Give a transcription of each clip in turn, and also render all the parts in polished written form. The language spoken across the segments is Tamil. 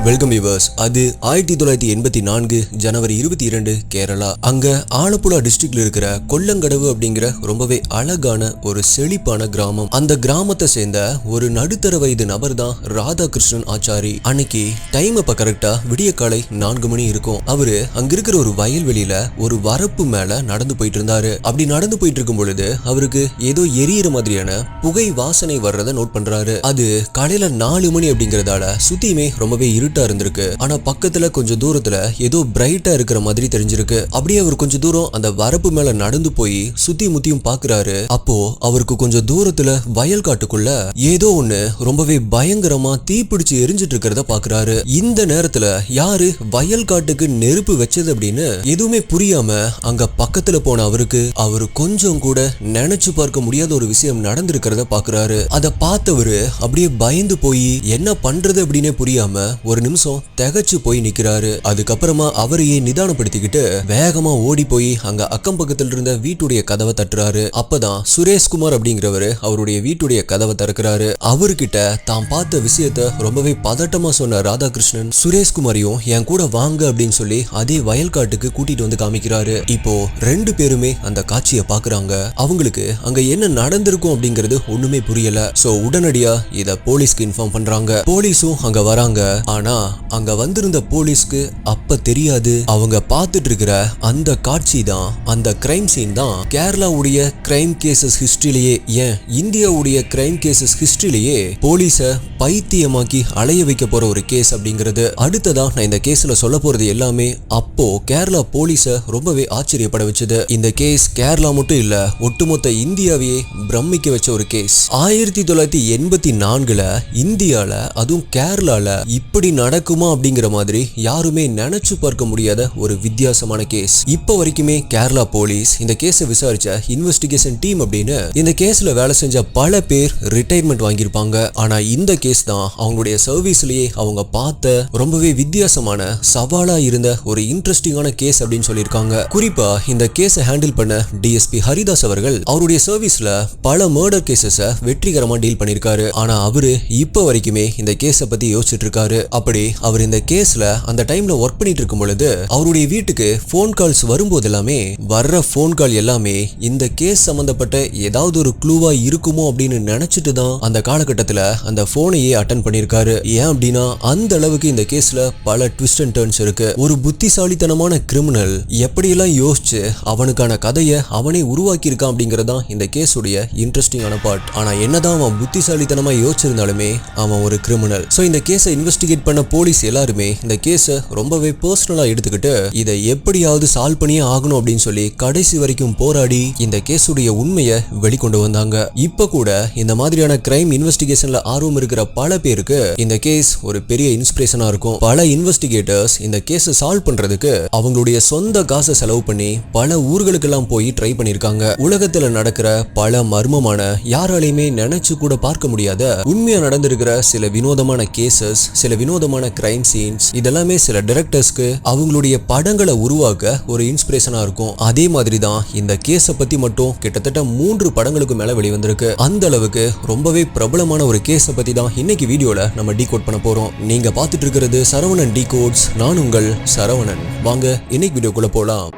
Welcome viewers. அது 1984 ஜனவரி 22 கேரளா. அங்க ஆலப்புழா டிஸ்ட்ரிக்ட்ல இருக்கிற கொல்லங்கடவு அப்படிங்கிற ரொம்பவே அழகான ஒரு செழிப்பான கிராமம். அந்த கிராமத்தை சேர்ந்த ஒரு நடுத்தர வயது நபர் தான் ராதாகிருஷ்ணன் ஆச்சாரி. அன்னைக்கு டைம் அப்ப கரெக்டா விடிய காலை 4 மணி இருக்கும். அவரு அங்க இருக்கிற ஒரு வயல்வெளியில ஒரு வரப்பு மேல நடந்து போயிட்டு இருந்தாரு. அப்படி நடந்து போயிட்டு இருக்கும் பொழுது அவருக்கு ஏதோ எரியிற மாதிரியான புகை வாசனை வர்றதை நோட் பண்றாரு. அது காலையில 4 மணி அப்படிங்கறதால சுத்தியுமே ரொம்பவே இருட்டா இருந்திருக்கு. ஆனா பக்கத்துல கொஞ்சம் தூரத்துல ஏதோ பிரைட்டா இருக்கிற மாதிரி தெரிஞ்சிருக்கு. அப்படியே அவர் கொஞ்சம் தூரம் அந்த வரப்பு மேல நடந்து போய் சுத்தி முத்தியும் பாக்குறாரு. அப்போ அவருக்கு கொஞ்சம் தூரத்துல வயல் காட்டுக்குள்ள ஏதோ ஒண்ணு ரொம்பவே பயங்கரமா தீப்பிடிச்சு எரிஞ்சிட்டு இருக்கிறத பாக்குறாரு. இந்த நேரத்துல யாரு வயல் காட்டுக்கு நெருப்பு வச்சது அப்படின்னு எதுவுமே புரியாம அங்க பக்கத்துல போன அவருக்கு அவரு கொஞ்சம் கூட நினைச்சு பார்க்க முடியாத ஒரு விஷயம் நடந்திருக்கிறத பாக்குறாரு. அதை பார்த்தவரு அப்படியே பயந்து போய் என்ன பண்றது அப்படின்னே புரியாம ஒரு நிமிஷம் திகச்சு போய் நிக்கிறாரு. அதுக்கப்புறமா அவரையே நிதானப்படுத்திக்கிட்டு வேகமா ஓடி போய் அங்க அக்கம் பக்கத்துல இருந்த வீட்டுடைய கதவை தட்டுறாரு. அப்பதான் சுரேஷ்குமார் அப்படிங்கிறவரு அவருடைய வீட்டுடைய கதவை திறக்கிறாரு. அவர்கிட்ட தான் பார்த்த விஷயத்த ரொம்பவே பதட்டமா சொன்ன ராதாகிருஷ்ணன் சுரேஷ்குமாரையும் என் கூட வாங்க அப்படின்னு சொல்லி அதே வயல்காட்டுக்கு கூட்டிட்டு வந்து காமிக்கிறாரு. இப்போ 2 பேருமே அந்த காட்சியை பாக்குறாங்க. அவங்களுக்கு அங்க என்ன நடந்திருக்கும் அப்படிங்கிறது ஒண்ணுமே புரியல. சோ உடனடியா இத போலீஸ்க்கு இன்ஃபார்ம் பண்றாங்க. போலீஸும் அங்க வராங்க. ஆனா அங்க வந்திருந்த போலீஸ்க்கு அப்ப தெரியாது அவங்க பார்த்துட்டு இருக்கிற அந்த காட்சி தான், அந்த கிரைம் சீன் தான் கேரளாவுடைய கிரைம் கேசஸ் ஹிஸ்டரியிலேயே, ஏன் இந்தியாவுடைய கிரைம் கேசஸ் ஹிஸ்டரியிலேயே போலீஸ பைத்தியமாக்கி அலைய வைக்க போற ஒரு கேஸ் அப்படிங்கிறது. அடுத்ததா நான் இந்த கேஸ்ல சொல்ல போறது எல்லாமே அப்போ கேரளா போலீஸ ரொம்பவே ஆச்சரியப்பட வச்சது. இந்த கேஸ் கேரளா மட்டும் இல்ல, ஒட்டுமொத்த இந்தியாவையே பிரமிக்க வச்ச ஒரு கேஸ். 1984 இந்தியால அதுவும் கேரளால இப்படி நடக்குமா அப்படிங்கிற மாதிரி யாருமே நினைச்சு பார்க்க முடியாத ஒரு வித்தியாசமான கேஸ். இப்ப வரைக்குமே கேரளா போலீஸ் இந்த கேஸை விசாரிச்ச இன்வெஸ்டிகேஷன் டீம் அப்படின்னு இந்த கேஸ்ல வேலை செஞ்ச பல பேர் ரிட்டையர்மெண்ட் வாங்கியிருப்பாங்க. ஆனா இந்த கேஸ் தான் அவங்களுடைய சர்வீஸ்லயே அவங்க பார்த்த ரொம்பவே வித்தியாசமான சவாலா இருந்த ஒரு இன்ட்ரெஸ்டிங்கான கேஸ் அப்படின்னு சொல்லியிருக்காங்க. குறிப்பா இந்த கேஸை ஹேண்டில் பண்ண டிஎஸ்பி ஹரிதாஸ் அவர்கள் அவருடைய சர்வீஸ்ல பல மர்டர் கேசஸ வெற்றிகரமா டீல் பண்ணிருக்காரு. ஆனா அவரு இப்ப வரைக்குமே இந்த கேஸை பத்தி யோசிச்சுட்டு இருக்காரு. அப்படி அவர் இந்த கேஸ்ல அந்த டைம்ல ஒர்க் பண்ணிட்டு இருக்கும் பொழுது அவருடைய வீட்டுக்கு போன் கால்ஸ் வரும்போது எல்லாமே வர்ற போன் கால் எல்லாமே இந்த கேஸ் சம்பந்தப்பட்ட ஏதாவது ஒரு க்ளூவா இருக்குமோ அப்படின்னு நினைச்சிட்டு தான் அந்த காலகட்டத்துல அந்த போனையே அட்டென்ட் பண்ணிருக்காரு. ஏன் அப்படின்னா அந்த அளவுக்கு இந்த கேஸ்ல பல ட்விஸ்ட் அண்ட் டர்ன்ஸ் இருக்கு. ஒரு புத்திசாலித்தனமான கிரிமினல் எப்படியெல்லாம் யோசிச்சு அவனுக்கான கதையை அவனே உருவாக்கி இருக்கான் அப்படிங்கறதான் இந்த கேஸுடைய இன்ட்ரெஸ்டிங்கான பார்ட். ஆனா என்னதான் அவன் புத்திசாலித்தனமா யோசிச்சிருந்தாலுமே அவன் ஒரு கிரிமினல். சோ இந்த கேஸை இன்வெஸ்டிகேட் பண்ண போலீஸ் எல்லாருமே இந்த கேஸை ரொம்பவே பர்சனலா எடுத்துக்கிட்டு இதை எப்படியாவது சால்வ் பண்ணியே ஆகணும் அப்படின்னு சொல்லி கடைசி வரைக்கும் போராடி இந்த கேஸுடைய உண்மையை வெளிக்கொண்டு வந்தாங்க. இப்ப கூட இந்த மாதிரியான கிரைம் இன்வெஸ்டிகேஷன்ல ஆர்வம் இருக்கிற பல பேருக்கு இந்த கேஸ் ஒரு பெரிய இன்ஸ்பிரேஷனா இருக்கும். பல இன்வெஸ்டிகேட்டர்ஸ் இந்த கேஸை சால்வ் பண்றதுக்கு அவங்களுடைய சொந்த காசை செலவு பண்ணி பல ஊர்களுக்கெல்லாம் போய் ட்ரை பண்ணிருக்காங்க. உலகத்துல நடக்கிற பல மர்மமான யாராலையுமே நினைச்சு கூட பார்க்க முடியாத உண்மையா நடந்திருக்கிற சில வினோதமான கேசஸ், சில வினோதமான கிரைம் சீன்ஸ், இதெல்லாமே சில டைரக்டர்ஸ்க்கு அவங்களுடைய படங்களை உருவாக்க ஒரு இன்ஸ்பிரேஷனா இருக்கும். அதே மாதிரி தான் இந்த கேஸை பத்தி மட்டும் கிட்டத்தட்ட 3 படங்களுக்கு மேல வெளிவந்திருக்கு. அந்த அளவுக்கு ரொம்பவே பிரபலமான ஒரு கேஸை பத்தி தான் இன்னைக்கு வீடியோல நம்ம டீகோட் பண்ண போறோம். நீங்க பார்த்துட்டு இருக்கிறது சரவணன் டீகோட்ஸ். நான் உங்கள் சரவணன். வாங்க இன்னைக்கு வீடியோக்குள்ள போலாம்.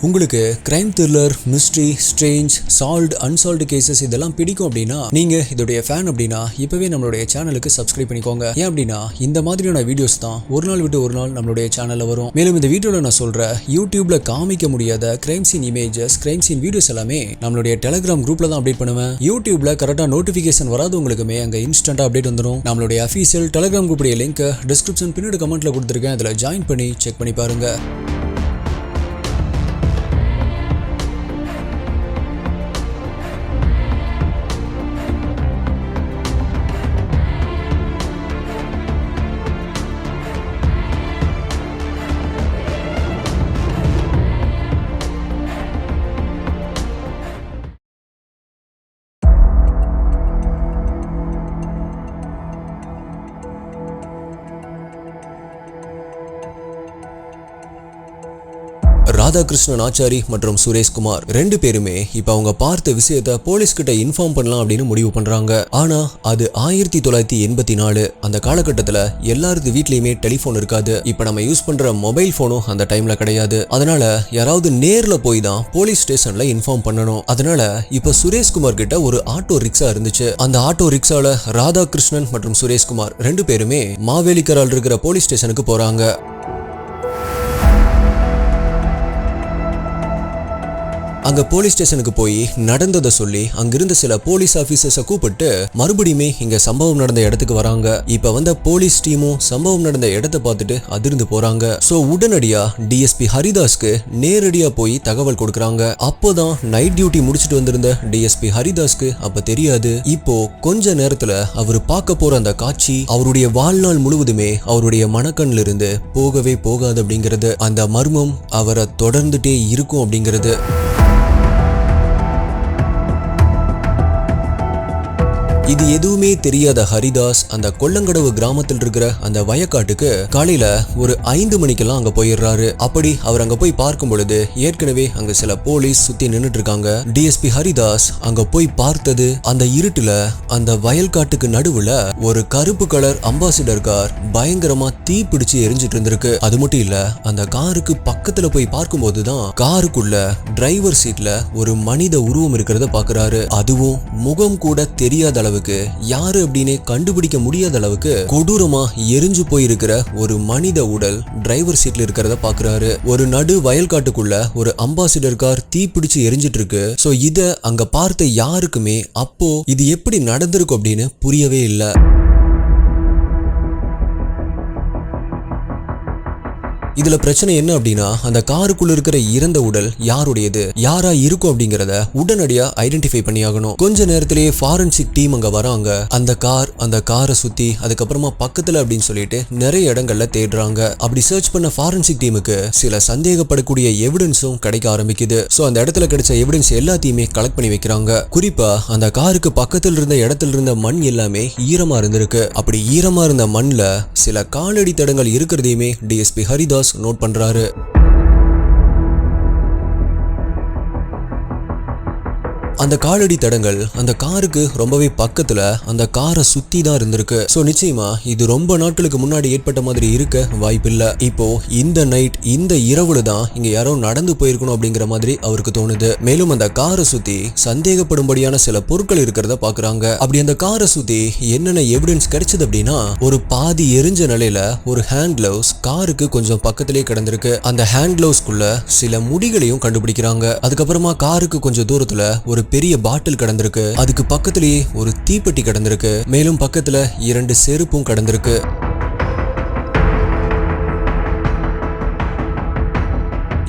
உங்களுக்கு crime thriller, mystery, strange, solved, unsolved cases இதெல்லாம் பிடிக்கும் அப்படின்னா நீங்க இதோடைய ஃபேன் அப்படின்னா இப்பவே நம்மளுடைய சேனலுக்கு சப்ஸ்கிரைப் பண்ணிக்கோங்க. ஏன் அப்படின்னா இந்த மாதிரியான வீடியோஸ் தான் ஒரு நாள் விட்டு ஒரு நாள் நம்மளுடைய சேனல்ல வரும். மேலும் இந்த வீடியோல நான் சொல்ற யூடியூப்ல காமிக்க முடியாத crime scene images, crime scene videos எல்லாமே நம்மளுடைய டெலிகிராம் குரூப்ல தான் அப்டேட் பண்ணுவேன். யூடியூப்ல கரெக்டா நோட்டிபிகேஷன் வராதவங்களுக்குமே அங்க இன்ஸ்டன்டா அப்டேட் வந்துடும். நம்மளுடைய அஃபீஷியல் டெலிகிராம் குரூப்புடைய லிங்க் டிஸ்கிரிப்ஷன் பின்னாடி கமெண்ட்ல கொடுத்துருக்கேன். அதுல ஜாயின் பண்ணி செக் பண்ணி பாருங்க. ராதாகிருஷ்ணன் ஆச்சாரி மற்றும் சுரேஷ்குமார் 2 பேருமே இப்ப அவங்க பார்த்த விஷயத்த போலீஸ் கிட்ட இன்ஃபார்ம் பண்ணலாம் அப்படின்னு முடிவு பண்றாங்க. ஆனா அது 1984. அந்த காலகட்டத்துல எல்லாரது வீட்லயுமே டெலிபோன் இருக்காது. இப்ப நம்ம யூஸ் பண்ற மொபைல் போனும் அந்த டைம்ல கிடையாது. அதனால யாராவது நேர்ல போய் தான் போலீஸ் ஸ்டேஷன்ல இன்ஃபார்ம் பண்ணணும். அதனால இப்ப சுரேஷ்குமார் கிட்ட ஒரு ஆட்டோ ரிக்ஷா இருந்துச்சு. அந்த ஆட்டோ ரிக்ஷால ராதாகிருஷ்ணன் மற்றும் சுரேஷ்குமார் 2 பேருமே மாவேலிக்கரால் இருக்கிற போலீஸ் ஸ்டேஷனுக்கு போறாங்க. அங்க போலீஸ் ஸ்டேஷனுக்கு போய் நடந்ததை சொல்லி அங்கிருந்த சில போலீஸ் ஆபீசர்ஸை கூப்பிட்டு மறுபடியுமே இங்க சம்பவம் நடந்த இடத்துக்கு வராங்க. இப்ப வந்த போலீஸ் டீமும் சம்பவம் நடந்த இடத்தை பார்த்துட்டு அதிர்ந்து போறாங்க. சோ உடனடியா டிஎஸ்பி ஹரிதாஸ்க்கு நேரடியா போய் தகவல் கொடுக்கறாங்க. அப்போதான் நைட் டியூட்டி முடிச்சிட்டு வந்திருந்த டிஎஸ்பி ஹரிதாஸ்க்கு அப்ப தெரியாது, இப்போ கொஞ்ச நேரத்துல அவர் பார்க்க போற அந்த காட்சி அவருடைய வாழ்நாள் முழுவதுமே அவருடைய மனக்கண்ணில் இருந்து போகவே போகாது அப்படிங்கிறது. அந்த மர்மம் அவரை தொடர்ந்துட்டே இருக்கும் அப்படிங்கிறது. இது எதுவுமே தெரியாத ஹரிதாஸ் அந்த கொல்லங்கடவு கிராமத்தில் இருக்கிற அந்த வயக்காட்டுக்கு காலையில ஒரு 5 மணிக்கெல்லாம் அங்க போயிடுறாரு. அப்படி அவர் அங்க போய் பார்க்கும் பொழுது ஏற்கனவே அங்க சில போலீஸ் சுத்தி நின்னுட்டு இருக்காங்க. டிஎஸ்பி ஹரிதாஸ் அங்க போய் பார்த்தது அந்த இருட்டுல அந்த வயல்காட்டுக்கு நடுவுல ஒரு கருப்பு கலர் அம்பாசிடர் கார் பயங்கரமா தீ பிடிச்சு எரிஞ்சிட்டு இருந்திருக்கு. அது மட்டும் இல்ல, அந்த காருக்கு பக்கத்துல போய் பார்க்கும்போதுதான் காருக்குள்ள டிரைவர் சீட்ல ஒரு மனித உருவம் இருக்கிறத பாக்குறாரு. அதுவும் முகம் கூட தெரியாத அளவுக்கு, யாரு அப்படின்னு கண்டுபிடிக்க முடியாத அளவுக்கு கொடூரமா எரிஞ்சு போயிருக்கிற ஒரு மனித உடல் டிரைவர் சீட்ல இருக்கிறத பாக்குறாரு. ஒரு நடு வயல்காட்டுக்குள்ள ஒரு அம்பாசிடர் கார் தீ பிடிச்சு எரிஞ்சிட்டு இருக்கு. சோ இத அங்க பார்த்த யாருக்குமே அப்போ இது எப்படி நடந்திருக்கும் அப்படின்னு புரியவே இல்லை. இதுல பிரச்சனை என்ன அப்படின்னா, அந்த காருக்குள்ள இருக்கிற இறந்த உடல் யாருடையது, யாரா இருக்கும் அப்படிங்கறத உடனடியா ஐடென்டிஃபை பண்ணி ஆகணும். கொஞ்ச நேரத்திலேயே ஃபாரன்சிக் டீம் அங்க வராங்க. அந்த காரை சுத்தி அதுக்கப்புறமா பக்கத்துல அப்படின்னு சொல்லிட்டு நிறைய இடங்கள்ல தேடுறாங்க. அப்படி சர்ச் பண்ண ஃபாரன்சிக் டீமுக்கு சில சந்தேகப்படக்கூடிய எவிடன்ஸும் கிடைக்க ஆரம்பிக்குது. சோ அந்த இடத்துல கிடைச்ச எவிடன்ஸ் எல்லாத்தையுமே கலெக்ட் பண்ணி வைக்கிறாங்க. குறிப்பா அந்த காருக்கு பக்கத்துல இருந்த இடத்துல இருந்த மண் எல்லாமே ஈரமா இருந்திருக்கு. அப்படி ஈரமா இருந்த மண்ல சில காலடி தடங்கள் இருக்கிறதையுமே டிஎஸ்பி ஹரிதாஸ் நோட் பண்றாரு. அந்த காலடி தடங்கள் அந்த காருக்கு ரொம்பவே பக்கத்துல அந்த காரை சுத்தி தான் இருந்திருக்கு. சோ நிச்சயமா இது ரொம்ப நாட்களுக்கு முன்னாடி ஏற்பட்ட மாதிரி இருக்க வாய்ப்பில்லை. இப்போ இந்த நைட் இந்த இரவுல தான் இங்க யாரோ நடந்து போயிருக்கணும் அப்படிங்கிற மாதிரி அவருக்கு தோணுது. மேலும் அந்த காரை சுத்தி சந்தேகப்படும்படியான சில பொருட்கள் இருக்கிறத பாக்குறாங்க. அப்படி அந்த காரை சுத்தி என்னென்ன எவிடன்ஸ் கிடைச்சது அப்படின்னா, ஒரு பாதி எரிஞ்ச நிலையில ஒரு ஹேண்ட் கிளவுஸ் காருக்கு கொஞ்சம் பக்கத்திலே கிடந்திருக்கு. அந்த ஹேண்ட் கிளவுஸ்க்குள்ள சில முடிகளையும் கண்டுபிடிக்கிறாங்க. அதுக்கப்புறமா காருக்கு கொஞ்சம் தூரத்துல ஒரு பெரிய பாட்டில் கடந்திருக்கு. அதுக்கு பக்கத்திலேயே ஒரு தீப்பெட்டி கடந்திருக்கு. மேலும் பக்கத்துல 2 செருப்பும் கடந்திருக்கு.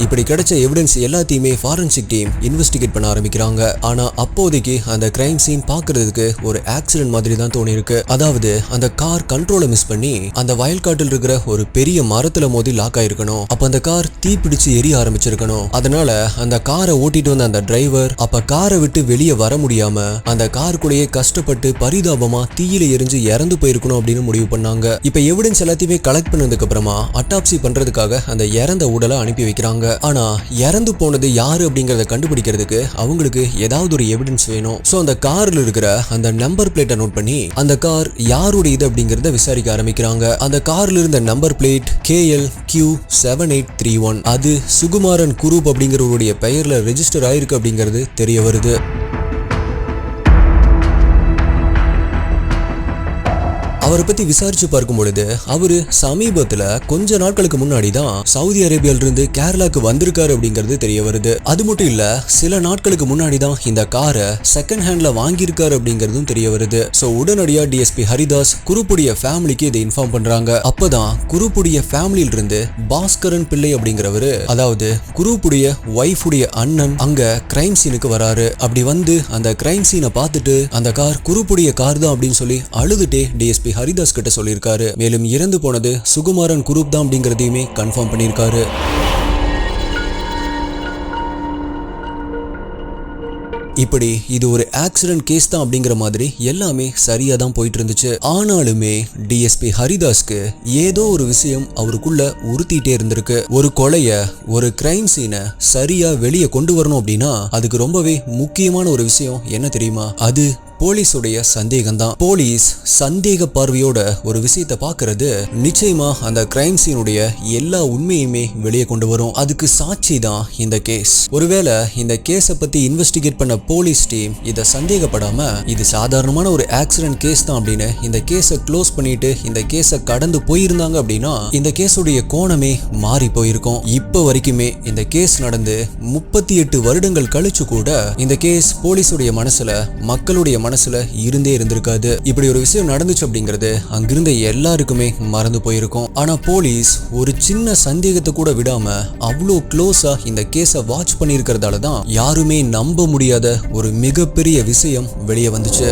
இப்படி கிடைச்ச எவிடன்ஸ் எல்லாத்தையுமே ஃபாரன்சிக் டீம் இன்வெஸ்டிகேட் பண்ண ஆரம்பிக்கிறாங்க. ஆனா அப்போதைக்கு அந்த கிரைம் சீன் பாக்குறதுக்கு ஒரு ஆக்சிடென்ட் மாதிரி தான் தோணி இருக்கு. அதாவது அந்த கார் கண்ட்ரோலை மிஸ் பண்ணி அந்த வயல்காட்டில் இருக்கிற ஒரு பெரிய மரத்துல மோதி லாக் ஆயிருக்கணும். அப்ப அந்த கார் தீ பிடிச்சு எரிய ஆரம்பிச்சிருக்கணும். அதனால அந்த காரை ஓட்டிட்டு வந்த அந்த டிரைவர் அப்ப காரை விட்டு வெளியே வர முடியாம அந்த காருக்குள்ளேயே கஷ்டப்பட்டு பரிதாபமா தீயில எரிஞ்சு இறந்து போயிருக்கணும் அப்படின்னு முடிவு பண்ணாங்க. இப்ப எவிடன்ஸ் எல்லாத்தையுமே கலெக்ட் பண்ணதுக்கு அப்புறமா அட்டாப்சி பண்றதுக்காக அந்த இறந்த உடலை அனுப்பி வைக்கிறாங்க. ஆனா இறந்து போனது யாரு அப்படிங்கறத கண்டுபிடிக்கிறதுக்கு அவங்களுக்கு ஏதாவது ஒரு எவிடன்ஸ் வேணும். சோ அந்த கார்ல இருக்கிற அந்த நம்பர் பிளேட்டை நோட் பண்ணி அந்த கார் யாருடையது அப்படிங்கறத விசாரிக்க ஆரம்பிக்கிறாங்க. அந்த கார்ல இருந்த நம்பர் பிளேட் KLQ7831 அது சுகுமாரன் குரூப் அப்படிங்கிறவருடைய பெயர்ல ரெஜிஸ்டர் ஆயிருக்கு அப்படிங்கிறது தெரிய வருது. அவரை பத்தி விசாரிச்சு பார்க்கும் பொழுது அவரு சமீபத்துல கொஞ்ச நாட்களுக்கு முன்னாடி தான் சவுதி அரேபியால இருந்து கேரளாக்கு வந்திருக்காரு அப்படிங்கிறது தெரிய வருது. அது மட்டும் இல்ல, சில நாட்களுக்கு முன்னாடி தான் இந்த காரை செகண்ட் ஹேண்ட்ல வாங்கியிருக்காரு அப்படிங்கிறதும் தெரிய வருது. சோ உடனடியா டிஎஸ்பி ஹரிதாஸ் குரூப்புடைய ஃபேமிலிக்கு இதை இன்ஃபார்ம் பண்றாங்க. அப்பதான் குரூப்புடைய ஃபேமிலியில இருந்து பாஸ்கரன் பிள்ளை அப்படிங்கிறவரு, அதாவது குரூப்புடைய ஒய்ஃபுடைய அண்ணன் அங்க கிரைம் சீனுக்கு வராரு. அப்படி வந்து அந்த கிரைம் சீனை பார்த்துட்டு அந்த கார் குரூப்புடைய கார் தான் அப்படின்னு சொல்லி அழுதுட்டே டிஎஸ்பி ஹரிதாஸ் கிட்ட சொல்லியிருக்காரு. மேலும் இறந்து போனது சுகுமாரன் குரூப் தான் அப்படிங்கறதையுமே கன்ஃபார்ம் பண்ணியிருக்காரு. இப்படி இது ஒரு ஆக்சிடென்ட் கேஸ் தான் அப்படிங்கிற மாதிரி எல்லாமே சரியா தான் போயிட்டு இருந்துச்சு. ஆனாலுமே டிஎஸ்பி ஹரிதாஸ்க்கு ஏதோ ஒரு விஷயம் அவருக்குள்ள உறுத்திட்டே இருந்திருக்கு. ஒரு கொலைய, ஒரு கிரைம் சீனை சரியா வெளியே கொண்டு வரணும் அப்படின்னா அதுக்கு ரொம்பவே முக்கியமான ஒரு விஷயம் என்ன தெரியுமா? அது போலீஸுடைய சந்தேகம் தான். போலீஸ் சந்தேக பார்வையோட ஒரு விஷயத்தை பார்க்கறது நிச்சயமா அந்த கிரைம் சீனுடைய எல்லா உண்மையுமே வெளியே கொண்டு வரும். அதுக்கு சாட்சி தான் இந்த கேஸ். ஒருவேளை இந்த கேஸை பத்தி இன்வெஸ்டிகேட் பண்ண போலீஸ் டீம் இதை சந்தேகப்படாம இது சாதாரணமான ஒரு ஆக்சிடென்ட் கேஸ் தான் அப்படின்னு இந்த கேஸை க்ளோஸ் பண்ணிட்டு இந்த கேஸை கடந்து போயிருந்தாங்க அப்படின்னா இந்த கேஸுடைய கோணமே மாறி போயிருக்கும். இப்ப வரைக்குமே இந்த கேஸ் நடந்து 38 வருடங்கள் கழிச்சு கூட இந்த கேஸ் போலீஸுடைய மனசுல, மக்களுடைய மனசுல இருந்தே இருந்திருக்காது. இப்படி ஒரு விஷயம் நடந்துச்சு அப்படிங்கிறது அங்கிருந்த எல்லாருக்குமே மறந்து போயிருக்கும். ஆனா போலீஸ் ஒரு சின்ன சந்தேகத்தை கூட விடாம அவ்வளோ க்ளோஸா இந்த கேஸை வாட்ச் பண்ணியிருக்கிறதால தான் யாருமே நம்ப முடியாத ஒரு மிகப்பெரிய விஷயம் வெளியே வந்துச்சு.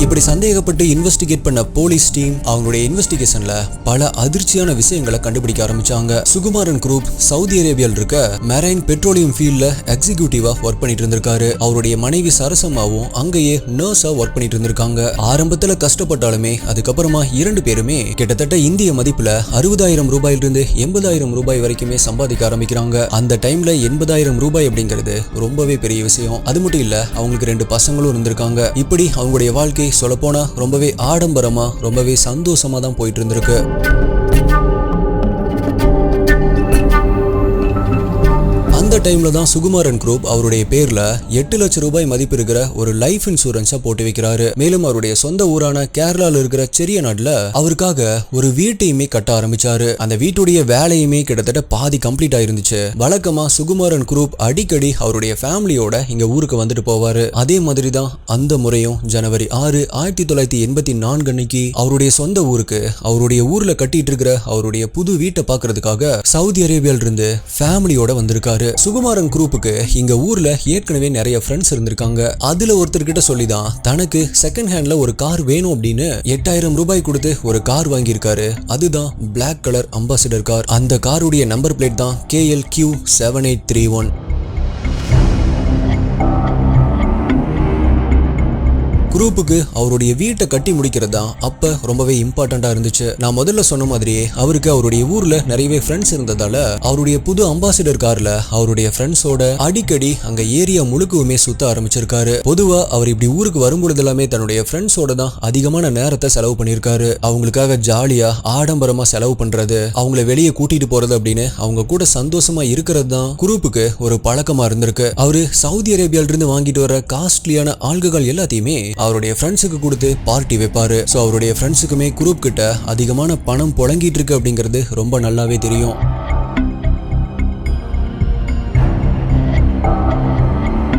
இப்படி சந்தேகப்பட்டு இன்வெஸ்டிகேட் பண்ண போலீஸ் டீம் அவங்களுடைய இன்வெஸ்டிகேஷன்ல பல அதிர்ச்சியான விஷயங்களை கண்டுபிடிக்க ஆரம்பிச்சாங்க. சுகுமாரன் குரூப் சவுதி அரேபியாவில் இருக்க மெரைன் பெட்ரோலியம் ஃபீல்ட்ல எக்ஸிகியூட்டிவா ஒர்க் பண்ணிட்டு இருந்திருக்காரு. அவருடைய மனைவி சரசம்மாவும் அங்கேயே நர்ஸா ஒர்க் பண்ணிட்டு இருந்திருக்காங்க. ஆரம்பத்துல கஷ்டப்பட்டாலுமே அதுக்கப்புறமா 2 பேருமே கிட்டத்தட்ட இந்திய மதிப்புல 60,000 ரூபாயிலிருந்து 80,000 ரூபாய் வரைக்குமே சம்பாதிக்க ஆரம்பிக்கிறாங்க. அந்த டைம்ல 80,000 ரூபாய் அப்படிங்கிறது ரொம்பவே பெரிய விஷயம். அது மட்டும் இல்ல, அவங்களுக்கு 2 பசங்களும் இருந்திருக்காங்க. இப்படி அவங்களுடைய வாழ்க்கை சொல்லப்போனா ரொம்பவே ஆடம்பரமா, ரொம்பவே சந்தோஷமா தான் போயிட்டு இருந்திருக்கு. அந்த டைம்ல தான் சுகுமாரன் குரூப் அவருடைய பேர்ல 8 லட்சம் ரூபாய் மதிப்பு இருக்கிற ஒரு லைஃப் இன்சூரன்ஸை போட்டு வைக்கிறாரு. மேலும் அவருடைய சொந்த ஊரான கேரளால இருக்கிற செரியநாடுல அவருக்காக ஒரு வீட்டையுமே கட்ட ஆரம்பிச்சாரு. அந்த வீட்டுடைய வேலையுமே கிட்டத்தட்ட பாதி கம்ப்ளீட் ஆயிருந்துச்சு. வழக்கமா சுகுமாரன் குரூப் அடிக்கடி அவருடைய ஃபேமிலியோட இங்க ஊருக்கு வந்துட்டு போவாரு. அதே மாதிரி தான் அந்த முறையும் ஜனவரி 6, 1984 அன்னைக்கு அவருடைய சொந்த ஊருக்கு, அவருடைய ஊர்ல கட்டிட்டு இருக்கிற அவருடைய புது வீட்டை பாக்குறதுக்காக சவுதி அரேபியால இருந்து ஃபேமிலியோட வந்திருக்காரு. சுகுமாரன் குரூப்புக்கு இங்க ஊர்ல ஏற்கனவே நிறைய ஃப்ரெண்ட்ஸ் இருந்திருக்காங்க. அதுல ஒருத்தர்கிட்ட சொல்லிதான் தனக்கு செகண்ட் ஹேண்ட்ல ஒரு கார் வேணும் அப்படின்னு 8,000 ரூபாய் கொடுத்து ஒரு கார் வாங்கியிருக்காரு. அதுதான் பிளாக் கலர் அம்பாசிடர் கார். அந்த காருடைய நம்பர் பிளேட் தான் KLQ7831. குரூப்புக்கு அவருடைய வீட்டை கட்டி முடிக்கிறது தான் அப்ப ரொம்பவே இம்பார்ட்டண்டா இருந்துச்சு. நான் முதல்ல சொன்ன மாதிரியே அவருக்கு அவருடைய ஊர்ல நிறையவே ஃப்ரெண்ட்ஸ் இருந்ததால அவருடைய புது அம்பாசிடர் கார்ல அவருடைய ஃப்ரெண்ட்ஸோட அடிக்கடி அங்க ஏரியா முழுக்குமே சுத்த ஆரம்பிச்சிருக்காரு. பொதுவா அவர் இப்படி ஊருக்கு வரும்பொழுது எல்லாமே தன்னுடைய ஃப்ரெண்ட்ஸோட தான் அதிகமான நேரத்தை செலவு பண்ணியிருக்காரு. அவங்களுக்காக ஜாலியா ஆடம்பரமா செலவு பண்றது, அவங்கள வெளியே கூட்டிட்டு போறது அப்படின்னு அவங்க கூட சந்தோஷமா இருக்கிறது தான் குரூப்புக்கு ஒரு பழக்கமா இருந்திருக்கு. அவரு சவுதி அரேபியால இருந்து வாங்கிட்டு வர காஸ்ட்லியான ஆல்கஹால் எல்லாத்தையுமே அவருடைய ஃப்ரெண்ட்ஸுக்கு கொடுத்து பார்ட்டி வைப்பாரு. ஸோ அவருடைய ஃப்ரெண்ட்ஸுக்குமே குரூப் கிட்ட அதிகமான பணம் புழங்கிட்டு இருக்கு அப்படிங்கிறது ரொம்ப நல்லாவே தெரியும்.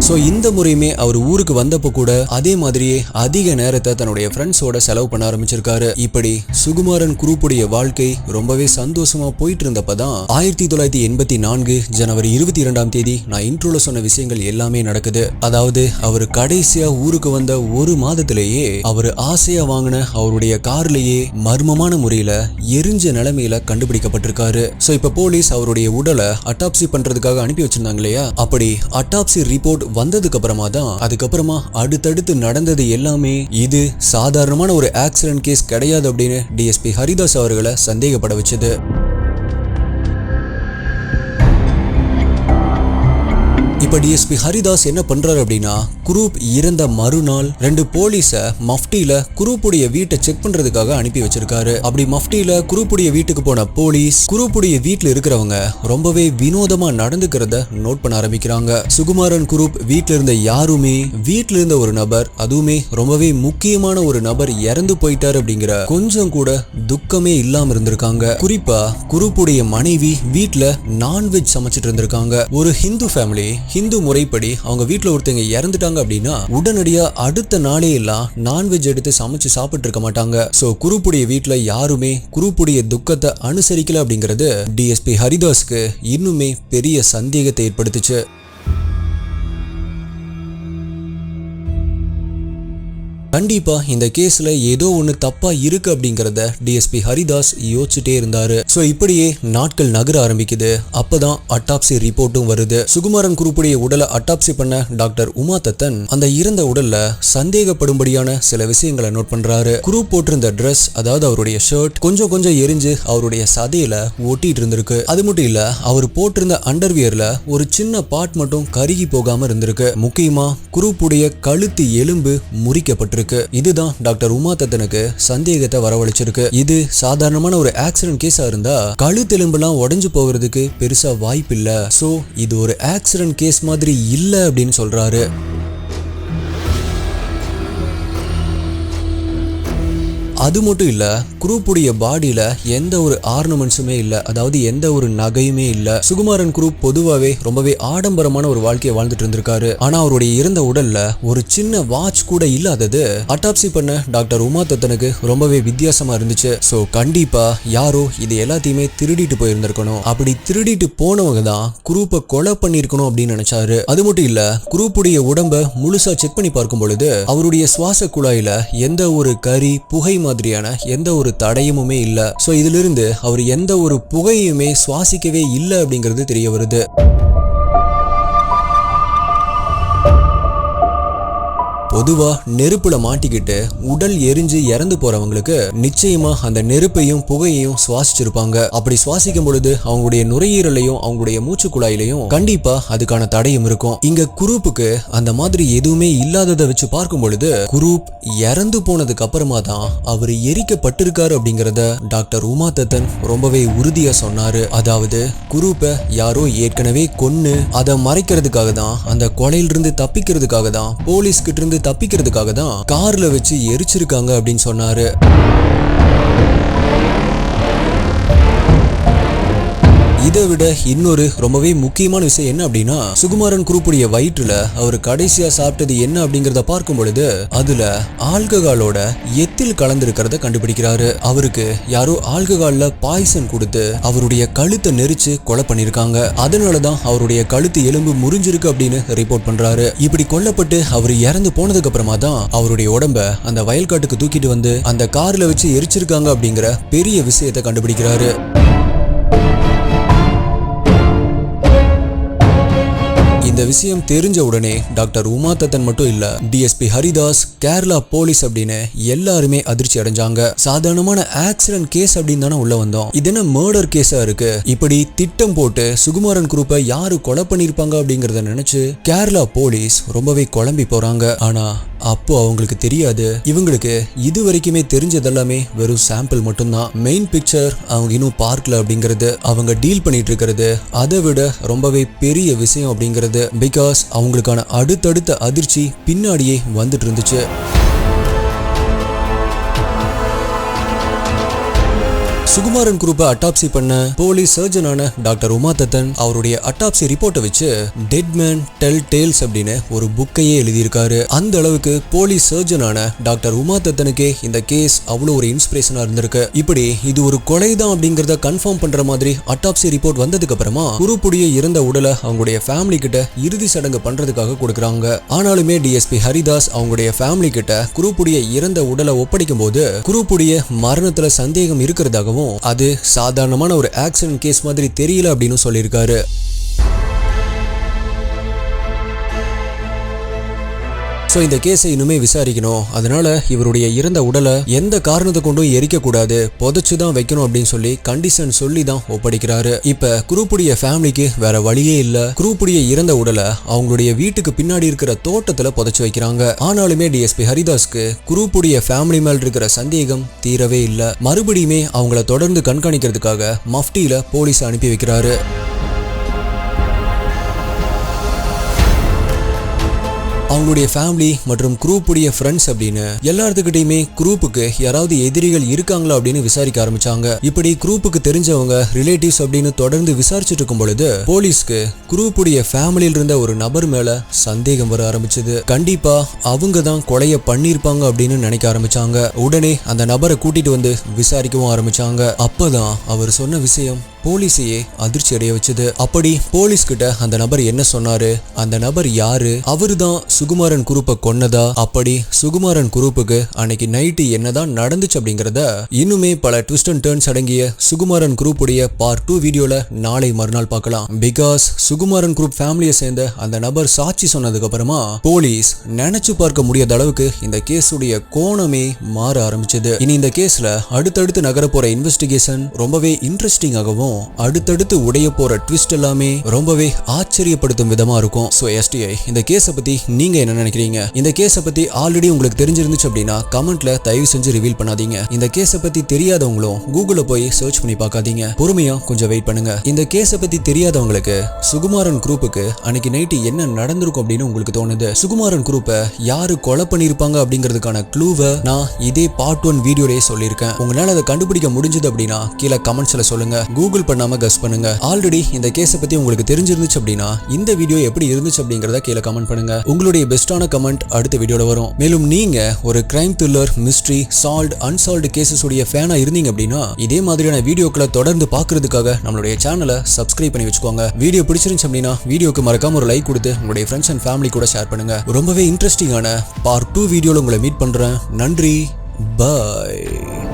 ஸோ இந்த முறையுமே அவர் ஊருக்கு வந்தப்போ கூட அதே மாதிரியே அதிக நேரத்தை தன்னுடைய ஃப்ரெண்ட்ஸோட செலவு பண்ண ஆரம்பிச்சிருக்காரு. இப்படி சுகுமாரன் குரூப்புடைய வாழ்க்கை ரொம்பவே சந்தோஷமா போயிட்டு இருந்தப்பதான் 1984 ஜனவரி 22 நான் இன்ட்ரோல சொன்ன விஷயங்கள் எல்லாமே நடக்குது. அதாவது அவர் கடைசியா ஊருக்கு வந்த ஒரு மாதத்திலேயே அவர் ஆசையா வாங்கின அவருடைய கார்லயே மர்மமான முறையில எரிஞ்ச நிலைமையில கண்டுபிடிக்கப்பட்டிருக்காரு. ஸோ இப்ப போலீஸ் அவருடைய உடலை அட்டாப்சி பண்றதுக்காக அனுப்பி வச்சிருந்தாங்க இல்லையா, அப்படி அட்டாப்சி ரிப்போர்ட் வந்ததுக்கு அப்புறமா தான் அதுக்கப்புறமா அடுத்தடுத்து நடந்தது எல்லாமே இது சாதாரணமான ஒரு ஆக்சிடென்ட் கேஸ் கிடையாது அப்படின்னு டிஎஸ்பி ஹரிதாஸ் அவர்களை சந்தேகப்பட வச்சது. இப்ப டிஎஸ்பி ஹரிதாஸ் என்ன பண்றாரு அப்படின்னா, குரூப் இறந்த மறுநாள் 2 போலீஸ மஃப்டில குரூப்புடைய வீட்டை செக் பண்றதுக்காக அனுப்பி வச்சிருக்காரு. அப்படி மஃப்டில குரூப்புடைய வீட்டுக்கு போன போலீஸ் குரூப்புடைய வீட்டுல இருக்கிறவங்க ரொம்பவே வினோதமா நடந்துக்கிறத நோட் பண்ண ஆரம்பிக்கிறாங்க. சுகுமாரன் குரூப் வீட்டுல இருந்த யாருமே, வீட்டுல இருந்த ஒரு நபர், அதுவுமே ரொம்பவே முக்கியமான ஒரு நபர் இறந்து போயிட்டாரு அப்படிங்கிற கொஞ்சம் கூட துக்கமே இல்லாம இருந்திருக்காங்க. குறிப்பா குரூப்புடைய மனைவி வீட்டுல நான்வெஜ் சமைச்சிட்டு இருந்திருக்காங்க. ஒரு ஹிந்து ஃபேமிலி, ஹிந்து முறைப்படி அவங்க வீட்டுல ஒருத்தங்க இறந்துட்டாங்க அப்படின்னா உடனடியா அடுத்த நாளே எல்லாம் நான்வெஜ் எடுத்து சமைச்சு சாப்பிட்டு இருக்க மாட்டாங்க. சோ குரூப்புடைய வீட்டுல யாருமே குரூப்புடைய துக்கத்தை அனுசரிக்கல அப்படிங்கிறது டிஎஸ்பி ஹரிதாஸ்க்கு இன்னுமே பெரிய சந்தேகத்தை ஏற்படுத்துச்சு. கண்டிப்பா இந்த கேஸ்ல ஏதோ ஒண்ணு தப்பா இருக்கு அப்படிங்கறத டிஎஸ்பி ஹரிதாஸ் யோசிச்சுட்டே இருந்தாரு. சோ இப்படியே நாட்கள் நகர ஆரம்பிக்குது. அப்பதான் அட்டாப்சி ரிப்போர்ட்டும் வருது. சுகுமாரன் குரூப்புடைய உடலை அட்டாப்சி பண்ண டாக்டர் உமா தத்தன் அந்த இறந்த உடல்ல சந்தேகப்படும்படியான சில விஷயங்களை நோட் பண்றாரு. குரூப் போட்டிருந்த ட்ரெஸ், அதாவது அவருடைய ஷர்ட் கொஞ்சம் கொஞ்சம் எரிஞ்சு அவருடைய சதையில ஒட்டிட்டு இருந்திருக்கு. அது மட்டும் இல்ல, அவர் போட்டிருந்த அண்டர்வியர்ல ஒரு சின்ன பார்ட் மட்டும் கருகி போகாம இருந்திருக்கு. முக்கியமா குரூப்புடைய கழுத்து எலும்பு முறிக்கப்பட்டிருக்கு. இதுதான் டாக்டர் உமா தத்தனுக்கு சந்தேகத்தை வரவழைச்சிருக்கு. இது சாதாரணமான ஒரு ஆக்சிடென்ட் கேஸா இருந்தா கழுத்தெலும்பெல்லாம் உடைஞ்சு போகிறதுக்கு பெருசா வாய்ப்பு இல்ல. சோ இது ஒரு ஆக்சிடென்ட் கேஸ் மாதிரி இல்ல அப்படின்னு சொல்றாரு. அது மட்டும் இல்ல, குரூப்புடைய பாடியில எந்த ஒரு ஆர்னமெண்ட்ஸுமே இல்ல, அதாவது எந்த ஒரு நகையுமே இல்ல. சுகுமாரன் குரூப் பொதுவாவே ரொம்பவே ஆடம்பரமான ஒரு வாழ்க்கையை வாழ்ந்துட்டு இருந்திருக்காரு. ஆனா அவருடைய இறந்த உடல்ல ஒரு சின்ன வாட்ச் கூட இல்லாதது அட்டாப்சி பண்ண டாக்டர் உமா தத்தனுக்கு ரொம்பவே வித்தியாசமா இருந்துச்சு. சோ கண்டிப்பா யாரோ இது எல்லாத்தையுமே திருடிட்டு போயிருந்திருக்கணும். அப்படி திருடிட்டு போனவங்க தான் குரூப்பை கொலை பண்ணிருக்கணும் அப்படின்னு நினைச்சாரு. அது மட்டும் இல்ல, குரூப்புடைய உடம்ப முழுசா செக் பண்ணி பார்க்கும் பொழுது அவருடைய சுவாச குழாயில எந்த ஒரு கரி புகை மாதிரியான எந்த ஒரு தடயமுமே இல்ல. சோ இதிலிருந்து அவர் எந்த ஒரு புகையுமே சுவாசிக்கவே இல்லை அப்படிங்கிறது தெரிய வருது. பொதுவா நெருப்புல மாட்டிக்கிட்டு உடல் எரிஞ்சு இறந்து போறவங்களுக்கு நிச்சயமா அந்த நெருப்பையும் புகையையும் சுவாசிச்சிருப்பாங்க. அப்படி சுவாசிக்கும் பொழுது அவங்களுடைய நுரையீரலையும் அவங்களுடைய மூச்சு குழாயிலையும் கண்டிப்பா அதுக்கான தடயம் இருக்கும். இங்க குரூப்புக்கு அந்த மாதிரி எதுவுமே இல்லாததை வச்சு பார்க்கும் பொழுது குரூப் இறந்து போனதுக்கு அப்புறமா தான் அவர் எரிக்கப்பட்டிருக்காரு அப்படிங்கறத டாக்டர் உமா தத்தன் ரொம்பவே உறுதியா சொன்னாரு. அதாவது குரூப்பை யாரோ ஏற்கனவே கொன்னு அதை மறைக்கிறதுக்காக தான், அந்த கொலையிலிருந்து தப்பிக்கிறதுக்காக தான், போலீஸ் கிட்ட இருந்து தப்பிக்கிறதுக்காக தான் கார்ல வச்சு எரிச்சிருக்காங்க அப்படின்னு சொன்னாரு. இதை விட இன்னொரு ரொம்பவே முக்கியமான விஷயம் என்ன அப்படின்னா, சுகுமாரன் குரூப்புடைய வயிற்றுல அவர் கடைசியா சாப்பிட்டது என்ன அப்படிங்கறத பார்க்கும் பொழுது அதுல ஆல்கஹாலோட எத்தில் கலந்திருக்கிறத கண்டுபிடிக்கிறாரு. அவருக்கு யாரோ ஆல்கஹால்ல பாய்சன் கொடுத்து அவருடைய கழுத்தை நெரிச்சு கொலை பண்ணிருக்காங்க. அதனாலதான் அவருடைய கழுத்து எலும்பு முறிஞ்சிருக்கு அப்படின்னு ரிப்போர்ட் பண்றாரு. இப்படி கொல்லப்பட்டு அவர் இறந்து போனதுக்கு அப்புறமா தான் அவருடைய உடம்ப அந்த வயல்காட்டுக்கு தூக்கிட்டு வந்து அந்த கார்ல வச்சு எரிச்சிருக்காங்க அப்படிங்கிற பெரிய விஷயத்தை கண்டுபிடிக்கிறாரு. இந்த விஷயம் தெரிஞ்ச உடனே டாக்டர் உமா தத்தன் மட்டும் இல்ல, டிஎஸ்பி ஹரிதாஸ், கேரளா போலீஸ் அப்படின்னு எல்லாருமே அதிர்ச்சி அடைஞ்சாங்க. சாதாரணமான ஆக்சிடென்ட் கேஸ் அப்படின்னு தானே உள்ள வந்தோம், இது என்ன மர்டர் கேஸா இருக்கு? இப்படி திட்டம் போட்டு சுகுமாரன் குரூப்பை யாரு கொலை பண்ணிருப்பாங்க அப்படிங்கறத நினைச்சு கேரளா போலீஸ் ரொம்பவே குழம்பி போறாங்க. ஆனா அப்போ அவங்களுக்கு தெரியாது, இவங்களுக்கு இது வரைக்குமே தெரிஞ்சதெல்லாமே வெறும் சாம்பிள் மட்டும்தான். மெயின் பிக்சர் அவங்க இன்னும் பார்க்கல அப்படிங்கிறது, அவங்க டீல் பண்ணிட்டு இருக்கிறது அதை விட ரொம்பவே பெரிய விஷயம் அப்படிங்கிறது. பிகாஸ் அவங்களுக்கான அடுத்தடுத்த அதிர்ச்சி பின்னாடியே வந்துட்டு இருந்துச்சு. சுகுமாரன் குரூப்பை அட்டாப்சி பண்ண போலீஸ் சர்ஜனான டாக்டர் உமா தத்தன் அவருடைய அட்டாப்சி ரிப்போர்ட்டை வச்சு டெட் மேன் டெல் டேல்ஸ் அப்படின்னு ஒரு புக்கையே எழுதியிருக்காரு. அந்த அளவுக்கு போலீஸ் சர்ஜனான டாக்டர் உமா தத்தனுக்கே இந்த கேஸ் அவ்வளவு ஒரு இன்ஸ்பிரேஷனா இருந்திருக்கு. இப்படி இது ஒரு கொலைதான் அப்படிங்கறத கன்ஃபார்ம் பண்ற மாதிரி அட்டாப்சி ரிப்போர்ட் வந்ததுக்கு அப்புறமா குரூப்புடைய இறந்த உடலை அவங்களுடைய ஃபேமிலி கிட்ட இறுதி சடங்கு பண்றதுக்காக கொடுக்கறாங்க. ஆனாலுமே டிஎஸ்பி ஹரிதாஸ் அவங்களுடைய ஃபேமிலி கிட்ட குரூப்புடைய இறந்த உடலை ஒப்படைக்கும் போது குரூப்புடைய மரணத்துல சந்தேகம் இருக்கிறதாகவும் அது சாதாரணமான ஒரு ஆக்சிடென்ட் கேஸ் மாதிரி தெரியல அப்படின்னு சொல்லியிருக்காரு. சோ இந்த கேஸை இன்னுமே விசாரிக்கணும், அதனால இவருடைய இறந்த உடலை எந்த காரணத்தை கொண்டும் எரிக்க கூடாது, புதைச்சுதான் வைக்கணும் அப்படின்னு சொல்லி கண்டிஷன் சொல்லி தான் ஒப்படைக்கிறாரு. இப்ப குரூப்புடைய ஃபேமிலிக்கு வேற வழியே இல்ல, குரூப்புடைய இறந்த உடலை அவங்களுடைய வீட்டுக்கு பின்னாடி இருக்கிற தோட்டத்துல புதைச்சு வைக்கிறாங்க. ஆனாலுமே டிஎஸ்பி ஹரிதாஸ்க்கு குரூப்புடைய ஃபேமிலி மேல் இருக்கிற சந்தேகம் தீரவே இல்ல. மறுபடியுமே அவங்கள தொடர்ந்து கண்காணிக்கிறதுக்காக மஃப்டியில போலீஸ் அனுப்பி வைக்கிறாரு. அவங்களுடைய ஃபேமிலி மற்றும் குரூப்புடைய ஃப்ரெண்ட்ஸ் அப்படின்னு எல்லாத்துக்கிட்டையுமே குரூப்புக்கு யாராவது எதிரிகள் இருக்காங்களா அப்படின்னு விசாரிக்க ஆரம்பிச்சாங்க. இப்படி குரூப்புக்கு தெரிஞ்சவங்க, ரிலேட்டிவ்ஸ் அப்படின்னு தொடர்ந்து விசாரிச்சுட்டு இருக்கும் பொழுது போலீஸ்க்கு குரூப்புடைய ஃபேமிலியில இருந்த ஒரு நபர் மேல சந்தேகம் வர ஆரம்பிச்சது. கண்டிப்பா அவங்க தான் கொலைய பண்ணிருப்பாங்க அப்படின்னு நினைக்க ஆரம்பிச்சாங்க. உடனே அந்த நபரை கூட்டிட்டு வந்து விசாரிக்கவும் ஆரம்பிச்சாங்க. அப்பதான் அவர் சொன்ன விஷயம் போலீஸையே அதிர்ச்சி அடைய வச்சது. அப்படி போலீஸ் கிட்ட அந்த நபர் என்ன சொன்னாரு, அந்த நபர் யாரு, அவருதான் சுகுமாரன் குரூப்பை கொன்னதா, அப்படி சுகுமாரன் குரூப்புக்கு அன்னைக்கு நைட்டு என்னதான் நடந்துச்சு அப்படிங்கறத இன்னுமே பல ட்விஸ்ட் அண்ட் டர்ன்ஸ் அடங்கிய சுகுமாரன் குரூப் உடைய பார்ட் 2 வீடியோல நாளை மறுநாள் பார்க்கலாம். பிகாஸ் சுகுமாரன் குரூப் ஃபேமிலியை சேர்ந்த அந்த நபர் சாட்சி சொன்னதுக்கு அப்புறமா போலீஸ் நினைச்சு பார்க்க முடியாத அளவுக்கு இந்த கேஸுடைய கோணமே மாற ஆரம்பிச்சது. இனி இந்த கேஸ்ல அடுத்தடுத்து நகர போற இன்வெஸ்டிகேஷன் ரொம்பவே இன்ட்ரெஸ்டிங்காகவும் அடுத்தடுத்து உடைய போற ட்விஸ்ட் எல்லாமே ரொம்பவே ஆச்சரியப்படுத்தும் விதமா இருக்கும். சோ எஸ்டிஐ இந்த கேஸை பத்தி நீங்க என்ன நினைக்கிறீங்க? இந்த கேஸை பத்தி ஆல்ரெடி உங்களுக்கு தெரிஞ்சிருந்துச்சு அப்படின்னா கமெண்ட்ல தயவு செஞ்சு ரிவீல் பண்ணாதீங்க. இந்த கேஸை பத்தி தெரியாதவங்களும் கூகுள்ல போய் சர்ச் பண்ணி பார்க்காதீங்க. பொறுமையா கொஞ்சம் வெயிட் பண்ணுங்க. இந்த கேஸை பத்தி தெரியாதவங்களுக்கு சுகுமாரன் குரூப்புக்கு அன்னைக்கு நைட்டு என்ன நடந்திருக்கும் அப்படின்னு உங்களுக்கு தோணுது? சுகுமாரன் குரூப்பை யாரு கொலை பண்ணிருப்பாங்க அப்படிங்கிறதுக்கான க்ளூவை நான் இதே பார்ட் 1 வீடியோலயே சொல்லியிருக்கேன். உங்களால அதை கண்டுபிடிக்க முடிஞ்சது அப்படின்னா கீழே கமெண்ட்ஸ்ல சொல்லுங்க. கூகுள் பண்ணாம கஸ் பண்ணுங்க. ஆல்ரெடி இந்த கேஸை பத்தி உங்களுக்கு தெரிஞ்சிருந்துச்சு அப்படின்னா இந்த வீடியோ எப்படி இருந்துச்சு அப்படிங்கறத கீழே கமெண்ட் பண்ணுங்க. உங்களுடைய பெஸ்டான கமெண்ட் அடுத்த வீடியோல வரும். மேலும் நீங்க ஒரு crime thriller, mystery, solved, unsolved cases உடைய ஃபேனா இருந்தீங்க அப்படின்னா இதே மாதிரியான வீடியோக்களை தொடர்ந்து பார்க்கிறதுக்காக நம்மளுடைய சேனலை சப்ஸ்கிரைப் பண்ணி வச்சுக்கோங்க. வீடியோ பிடிச்சிருந்துச்சு அப்படின்னா வீடியோக்கு மறக்காம ஒரு லைக் கொடுத்து உங்களுடைய ஃப்ரெண்ட்ஸ் அண்ட் ஃபேமிலி கூட ஷேர் பண்ணுங்க. ரொம்பவே இன்ட்ரெஸ்டிங்கான பார்ட் 2 வீடியோல உங்களை மீட் பண்றேன். நன்றி, பாய்.